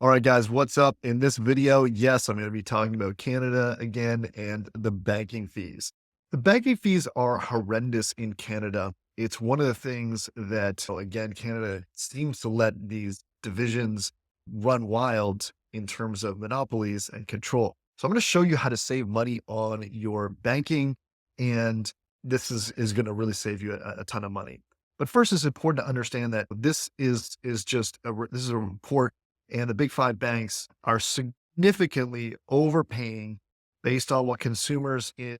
All right, guys, what's up? In this video, yes, I'm going to be talking about Canada again and the banking fees. The banking fees are horrendous in Canada. It's one of the things that, again, Canada seems to let these divisions run wild in terms of monopolies and control. So I'm going to show you how to save money on your banking, and this is going to really save you a ton of money. But first, it's important to understand that this is just this is a report, and the big five banks are significantly overpaying based on what consumers in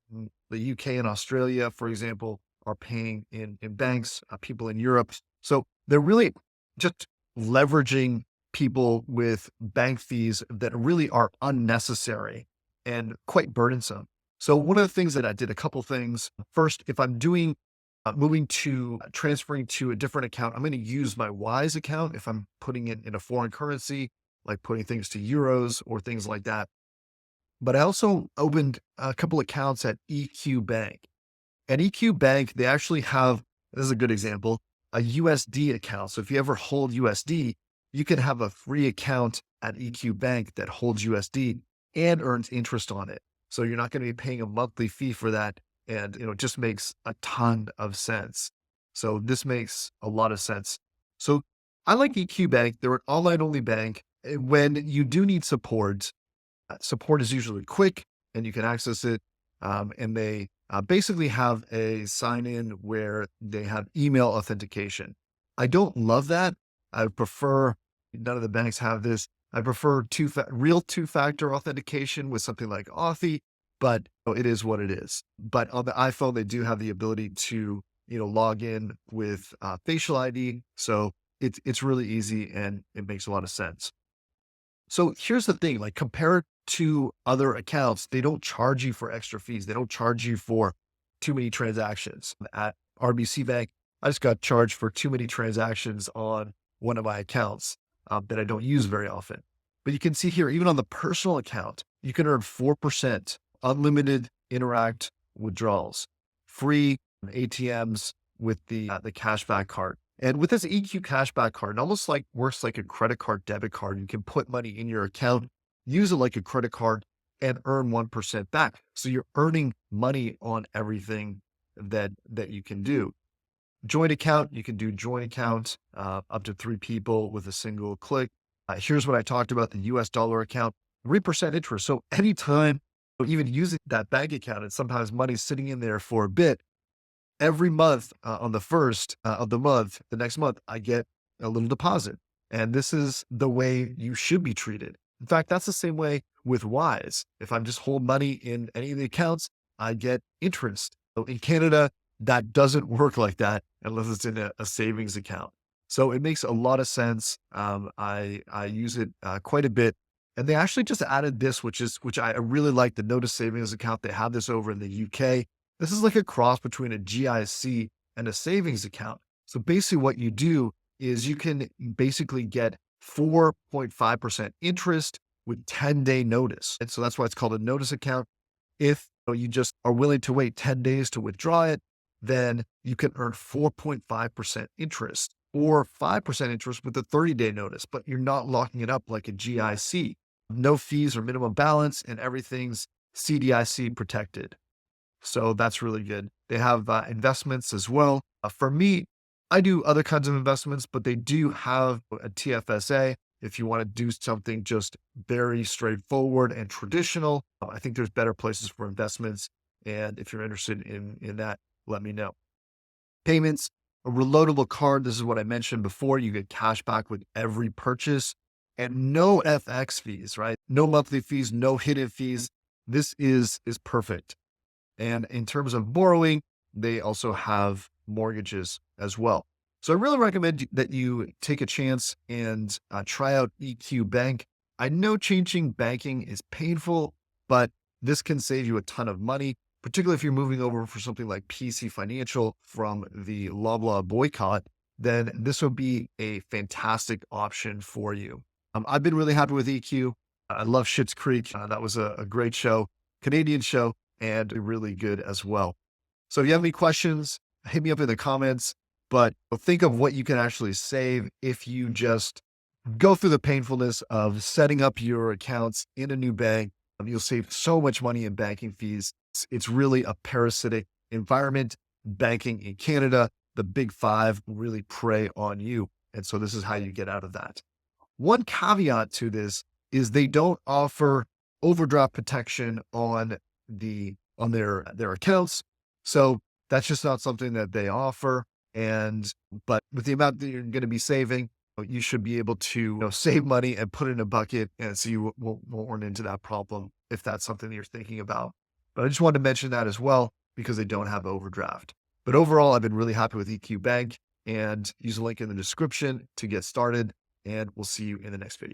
the UK and Australia, for example, are paying in banks, people in Europe. So they're really just leveraging people with bank fees that really are unnecessary and quite burdensome. So one of the things that I did, a couple things. First, if I'm doing transferring to a different account, I'm going to use my Wise account if I'm putting it in a foreign currency, like putting things to euros or things like that. But I also opened a couple accounts at EQ Bank. At EQ Bank, they actually have, this is a good example, a USD account. So if you ever hold USD, you can have a free account at EQ Bank that holds USD and earns interest on it. So you're not going to be paying a monthly fee for that. And, it just makes a ton of sense. So this makes a lot of sense. So I like EQ Bank. They're an online only bank. When you do need support, support is usually quick and you can access it. And they basically have a sign in where they have email authentication. I don't love that. I prefer, none of the banks have this. I prefer real two-factor authentication with something like Authy, but it is what it is. But on the iPhone, they do have the ability to, log in with facial ID. So it's really easy and it makes a lot of sense. So here's the thing, like compared to other accounts, they don't charge you for extra fees. They don't charge you for too many transactions. At RBC Bank, I just got charged for too many transactions on one of my accounts that I don't use very often. But you can see here, even on the personal account, you can earn 4%, unlimited Interact withdrawals, free ATMs with the cashback card. And with this EQ cashback card, it almost like works like a credit card, debit card. You can put money in your account, use it like a credit card, and earn 1% back. So you're earning money on everything that you can do. Joint account, you can do joint account up to 3 people with a single click. Here's what I talked about, the US dollar account, 3% interest. So anytime, even using that bank account, and sometimes money's sitting in there for a bit, every month on the first of the month, the next month, I get a little deposit. And this is the way you should be treated. In fact, that's the same way with Wise. If I'm just hold money in any of the accounts, I get interest. So in Canada, that doesn't work like that unless it's in a savings account. So it makes a lot of sense. I use it quite a bit. And they actually just added this, which I really like, the Notice Savings account. They have this over in the UK. This is like a cross between a GIC and a savings account. So basically what you do is you can basically get 4.5% interest with 10-day notice. And so that's why it's called a notice account. If you just are willing to wait 10 days to withdraw it, then you can earn 4.5% interest or 5% interest with a 30-day notice, but you're not locking it up like a GIC. No fees or minimum balance, and everything's CDIC protected. So that's really good. They have investments as well. For me, I do other kinds of investments, but they do have a TFSA. If you want to do something just very straightforward and traditional, I think there's better places for investments. And if you're interested in that, let me know. Payments, a reloadable card. This is what I mentioned before. You get cash back with every purchase and no FX fees, right? No monthly fees, no hidden fees. This is perfect. And in terms of borrowing, they also have mortgages as well. So I really recommend that you take a chance and try out EQ Bank. I know changing banking is painful, but this can save you a ton of money, particularly if you're moving over for something like PC Financial from the Loblaw boycott, then this would be a fantastic option for you. I've been really happy with EQ. I love Schitt's Creek. That was a great show, Canadian show, and really good as well. So if you have any questions, hit me up in the comments, but think of what you can actually save if you just go through the painfulness of setting up your accounts in a new bank. You'll save so much money in banking fees. It's really a parasitic environment. Banking in Canada, the big five really prey on you. And so this is how you get out of that. One caveat to this is they don't offer overdraft protection on their accounts. So that's just not something that they offer. But with the amount that you're going to be saving, you should be able to save money and put it in a bucket. And so you won't run into that problem if that's something that you're thinking about. But I just wanted to mention that as well because they don't have overdraft. But overall, I've been really happy with EQ Bank, and use the link in the description to get started. And we'll see you in the next video.